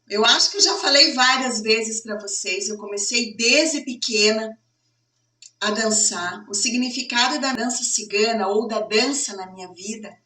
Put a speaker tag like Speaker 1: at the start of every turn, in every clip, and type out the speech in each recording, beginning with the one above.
Speaker 1: Eu acho que eu já falei várias vezes para vocês, eu comecei desde pequena a dançar. O significado da dança cigana ou da dança na minha vida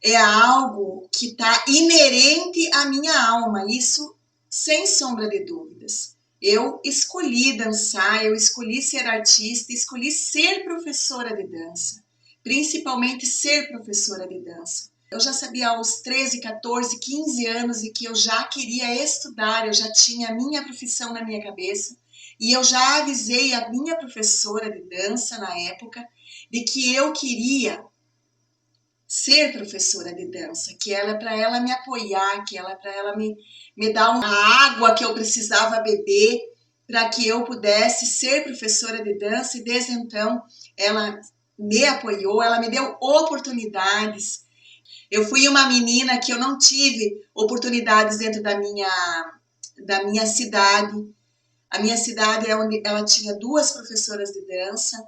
Speaker 1: é algo que está inerente à minha alma, isso sem sombra de dúvidas. Eu escolhi dançar, eu escolhi ser artista, escolhi ser professora de dança, principalmente ser professora de dança. Eu já sabia aos 13, 14, 15 anos e que eu já queria estudar, eu já tinha a minha profissão na minha cabeça e eu já avisei a minha professora de dança na época de que eu queria ser professora de dança, que ela para ela me apoiar, que ela para ela me dar uma água que eu precisava beber para que eu pudesse ser professora de dança, e desde então ela me apoiou, ela me deu oportunidades. Eu fui uma menina que eu não tive oportunidades dentro da minha cidade. A minha cidade é onde ela tinha duas professoras de dança,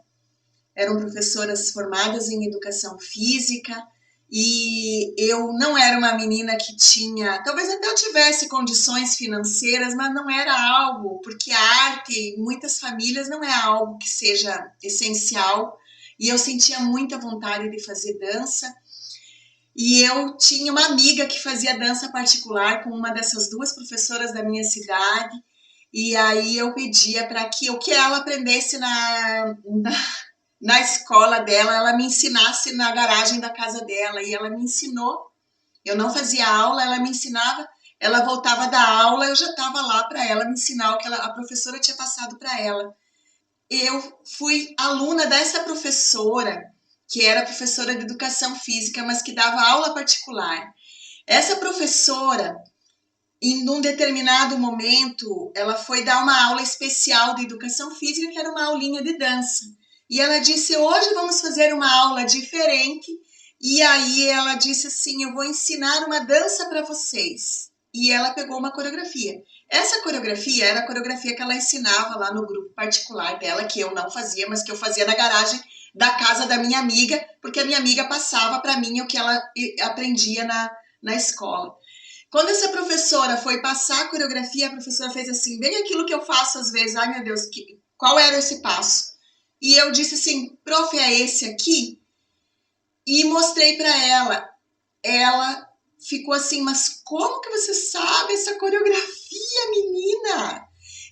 Speaker 1: eram professoras formadas em educação física, e eu não era uma menina que tinha, talvez até eu tivesse condições financeiras, mas não era algo, porque a arte em muitas famílias não é algo que seja essencial, e eu sentia muita vontade de fazer dança, e eu tinha uma amiga que fazia dança particular com uma dessas duas professoras da minha cidade, e aí eu pedia para que o que ela aprendesse na escola dela, ela me ensinasse na garagem da casa dela, e ela me ensinou. Eu não fazia aula, ela me ensinava, ela voltava da aula, eu já estava lá para ela me ensinar o que a professora tinha passado para ela. Eu fui aluna dessa professora, que era professora de educação física, mas que dava aula particular. Essa professora, em um determinado momento, ela foi dar uma aula especial de educação física, que era uma aulinha de dança. E ela disse, hoje vamos fazer uma aula diferente. E aí ela disse assim, eu vou ensinar uma dança para vocês. E ela pegou uma coreografia. Essa coreografia era a coreografia que ela ensinava lá no grupo particular dela, que eu não fazia, mas que eu fazia na garagem da casa da minha amiga, porque a minha amiga passava para mim o que ela aprendia na escola. Quando essa professora foi passar a coreografia, a professora fez assim, bem aquilo que eu faço às vezes, ai meu Deus, qual era esse passo? E eu disse assim, prof, é esse aqui? E mostrei para ela. Ela ficou assim, mas como que você sabe essa coreografia, menina?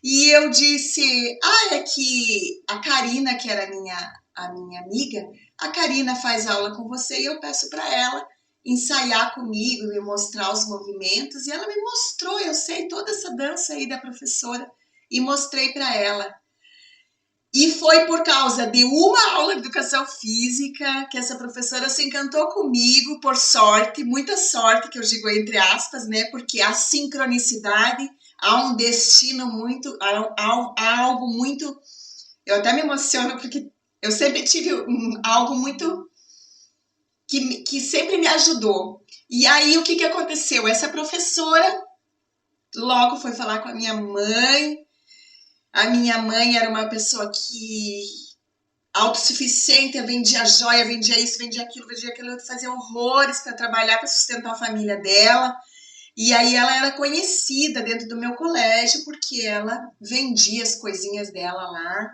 Speaker 1: E eu disse, é que a Karina, que era a minha amiga, a Karina faz aula com você e eu peço para ela ensaiar comigo, me mostrar os movimentos, e ela me mostrou, eu sei toda essa dança aí da professora, e mostrei para ela. E foi por causa de uma aula de educação física que essa professora se encantou comigo, por sorte, muita sorte, que eu digo entre aspas, né? Porque a sincronicidade, há um destino muito, há algo muito. Eu até me emociono porque eu sempre tive algo muito que sempre me ajudou. E aí o que aconteceu? Essa professora logo foi falar com a minha mãe. A minha mãe era uma pessoa que autossuficiente, vendia joia, vendia isso, vendia aquilo, fazia horrores para trabalhar, para sustentar a família dela. E aí ela era conhecida dentro do meu colégio porque ela vendia as coisinhas dela lá.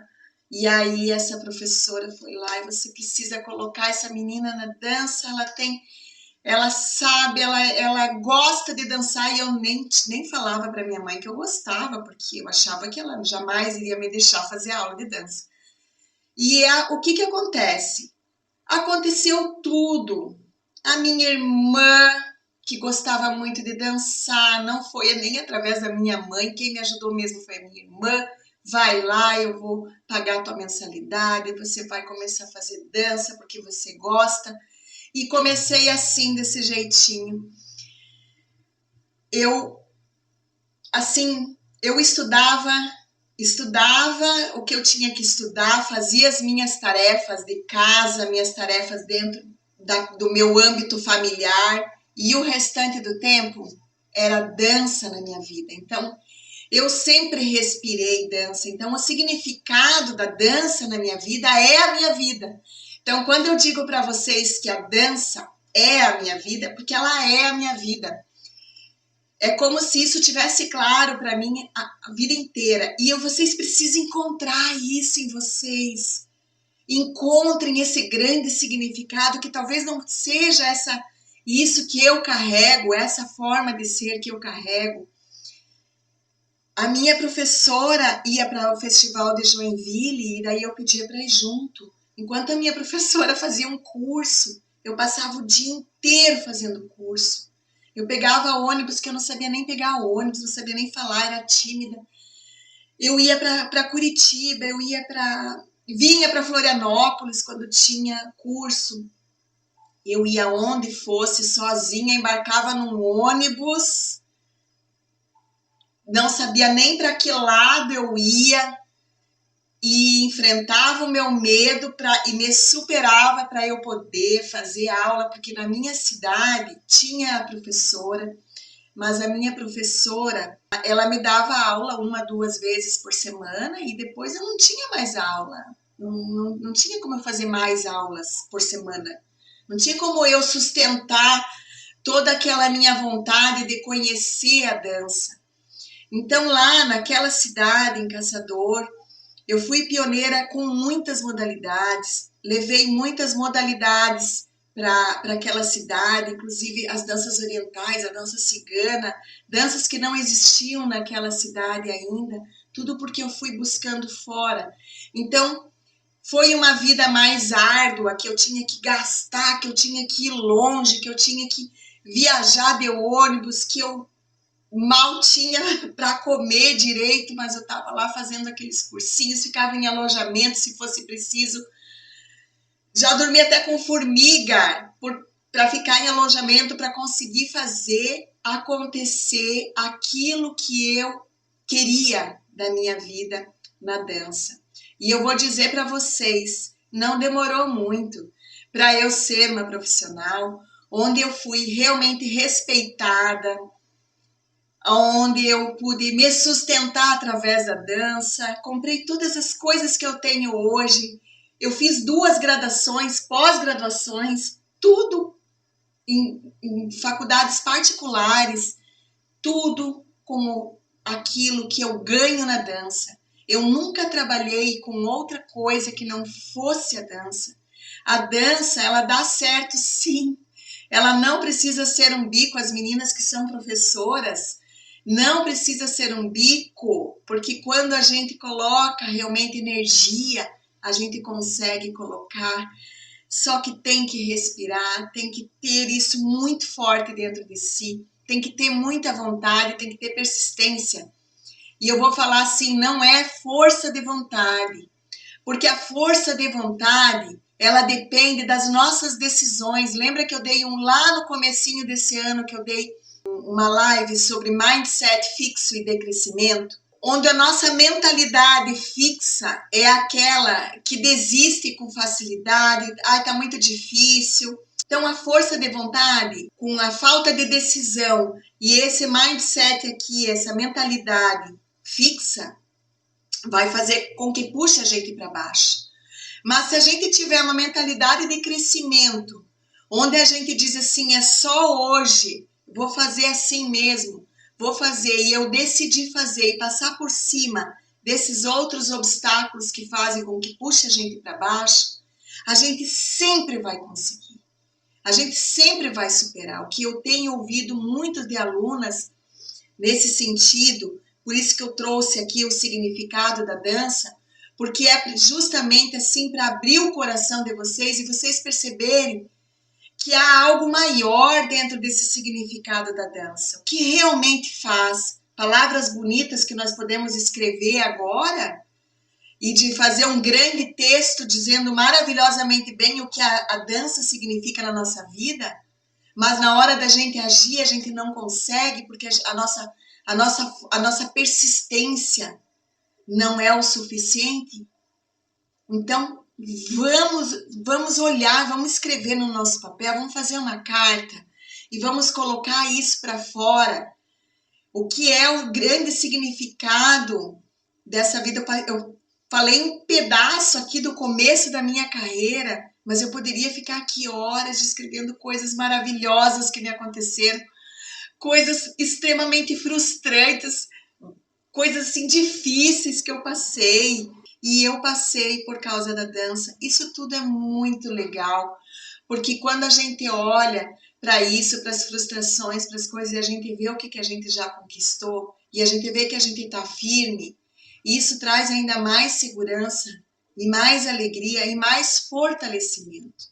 Speaker 1: E aí essa professora foi lá, e você precisa colocar essa menina na dança, ela sabe, ela gosta de dançar, e eu nem falava para minha mãe que eu gostava, porque eu achava que ela jamais iria me deixar fazer aula de dança. E o que acontece? Aconteceu tudo. A minha irmã, que gostava muito de dançar, não foi nem através da minha mãe, quem me ajudou mesmo foi a minha irmã. Vai lá, eu vou pagar a tua mensalidade, você vai começar a fazer dança porque você gosta. E comecei assim, desse jeitinho. Eu estudava o que eu tinha que estudar, fazia as minhas tarefas de casa, minhas tarefas dentro do meu âmbito familiar, e o restante do tempo era dança na minha vida. Então, eu sempre respirei dança. Então, o significado da dança na minha vida é a minha vida. Então, quando eu digo para vocês que a dança é a minha vida, porque ela é a minha vida. É como se isso tivesse claro para mim a vida inteira. E vocês precisam encontrar isso em vocês. Encontrem esse grande significado que talvez não seja isso que eu carrego, essa forma de ser que eu carrego. A minha professora ia para o festival de Joinville e daí eu pedia para ir junto. Enquanto a minha professora fazia um curso, eu passava o dia inteiro fazendo curso. Eu pegava ônibus, que eu não sabia nem pegar ônibus, não sabia nem falar, era tímida. Eu ia para Curitiba, vinha para Florianópolis quando tinha curso. Eu ia onde fosse sozinha, embarcava num ônibus, não sabia nem para que lado eu ia e enfrentava o meu medo e me superava para eu poder fazer aula, porque na minha cidade tinha a professora, mas a minha professora, ela me dava aula 1, 2 vezes por semana e depois eu não tinha mais aula. Não tinha como eu fazer mais aulas por semana. Não tinha como eu sustentar toda aquela minha vontade de conhecer a dança. Então, lá naquela cidade, em Caçador, eu fui pioneira com muitas modalidades, levei muitas modalidades para aquela cidade, inclusive as danças orientais, a dança cigana, danças que não existiam naquela cidade ainda, tudo porque eu fui buscando fora. Então, foi uma vida mais árdua, que eu tinha que gastar, que eu tinha que ir longe, que eu tinha que viajar de ônibus, que eu mal tinha para comer direito, mas eu estava lá fazendo aqueles cursinhos, ficava em alojamento se fosse preciso. Já dormi até com formiga para ficar em alojamento, para conseguir fazer acontecer aquilo que eu queria da minha vida na dança. E eu vou dizer para vocês, não demorou muito para eu ser uma profissional, onde eu fui realmente respeitada, onde eu pude me sustentar através da dança, comprei todas as coisas que eu tenho hoje. Eu fiz 2 graduações, pós-graduações, tudo em faculdades particulares, tudo como aquilo que eu ganho na dança. Eu nunca trabalhei com outra coisa que não fosse a dança. A dança, ela dá certo, sim. Ela não precisa ser um bico. As meninas que são professoras, não precisa ser um bico, porque quando a gente coloca realmente energia, a gente consegue colocar. Só que tem que respirar, tem que ter isso muito forte dentro de si, tem que ter muita vontade, tem que ter persistência. E eu vou falar assim, não é força de vontade, porque a força de vontade, ela depende das nossas decisões. Lembra que eu dei lá no comecinho desse ano, que eu dei uma live sobre mindset fixo e de crescimento, onde a nossa mentalidade fixa é aquela que desiste com facilidade, tá muito difícil. Então, a força de vontade, com a falta de decisão e esse mindset aqui, essa mentalidade fixa, vai fazer com que puxe a gente para baixo. Mas se a gente tiver uma mentalidade de crescimento, onde a gente diz assim, é só hoje, vou fazer assim mesmo, vou fazer, e eu decidi fazer e passar por cima desses outros obstáculos que fazem com que puxe a gente para baixo, a gente sempre vai conseguir. A gente sempre vai superar. O que eu tenho ouvido muitas de alunas nesse sentido, por isso que eu trouxe aqui o significado da dança, porque é justamente assim para abrir o coração de vocês e vocês perceberem que há algo maior dentro desse significado da dança. O que realmente faz palavras bonitas que nós podemos escrever agora e de fazer um grande texto dizendo maravilhosamente bem o que a dança significa na nossa vida, mas na hora da gente agir a gente não consegue porque a nossa persistência não é o suficiente. Então, vamos olhar, vamos escrever no nosso papel, vamos fazer uma carta e vamos colocar isso para fora. O que é o grande significado dessa vida? Eu falei um pedaço aqui do começo da minha carreira, mas eu poderia ficar aqui horas descrevendo coisas maravilhosas que me aconteceram, coisas extremamente frustrantes, coisas assim difíceis que eu passei. E eu passei por causa da dança. Isso tudo é muito legal, porque quando a gente olha para isso, para as frustrações, para as coisas, e a gente vê o que a gente já conquistou, e a gente vê que a gente está firme, isso traz ainda mais segurança, e mais alegria, e mais fortalecimento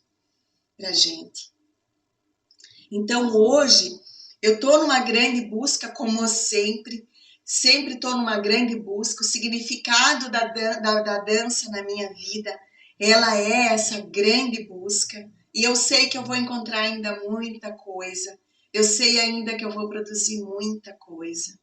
Speaker 1: para a gente. Então hoje, eu estou numa grande busca, como sempre, sempre estou numa grande busca. O significado da dança na minha vida, ela é essa grande busca. E eu sei que eu vou encontrar ainda muita coisa. Eu sei ainda que eu vou produzir muita coisa.